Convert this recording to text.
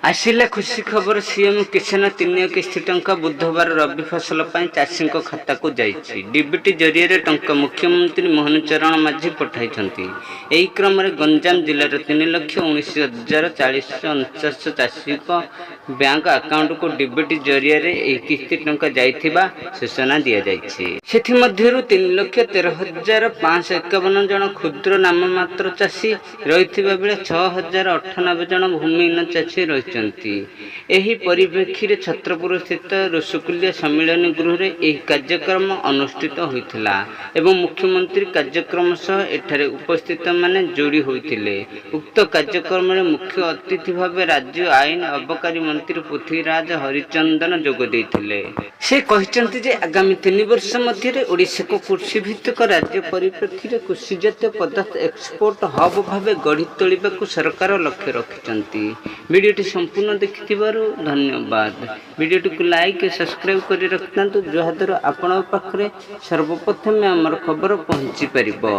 आसिला खुशी खबर सीएम किसान 3 किस्ती टंका बुधवार रबी फसल पर चाषी खाता को जाइए। डीबीटी जरिए टंका मुख्यमंत्री मोहन चरण माझी पठाई। यही क्रम गंजाम जिलार 3,19,449 चाषी बैंक अकाउंट को डीबीटी जरिए किस्ती टंका जाइथिबा सूचना दि जाइए। 3,13,551 जन क्षुद्र नाममात्र चाषी रही बेले 6,098 जन भूमिहीन चाषी रही। एही परिप्रेक्षी छत्रपुर स्थित ऋषिकुलिया सम्मिलन गृह रे एक कार्यक्रम अनुष्ठित होइथिला एवं मुख्यमंत्री कार्यक्रम सह एठारे उपस्थित माने जोड़ी होइथिले। उक्त कार्यक्रम रे मुख्य अतिथि भावे राज्य आईन अबकारी मंत्री पृथ्वीराज हरिचंदन जोग देइथिले। से कहिसंति जे आगामी 3 वर्ष मध्य ओडिशा को कृषि भित्तिक राज्य परिप्रेक्षी कृषि जातीय पदार्थ एक्सपोर्ट हब भावे गढ़ी तोलिबाकु सरकार लक्ष्य रखिसंति। वीडियोटी संपूर्ण देखिथिबारु धन्यवाद। वीडियोटी को लाइक सब्सक्राइब करि रखतांतु जहाद्वारा आपन पाखरे सर्वप्रथम हमर खबर पहुंची परिबो।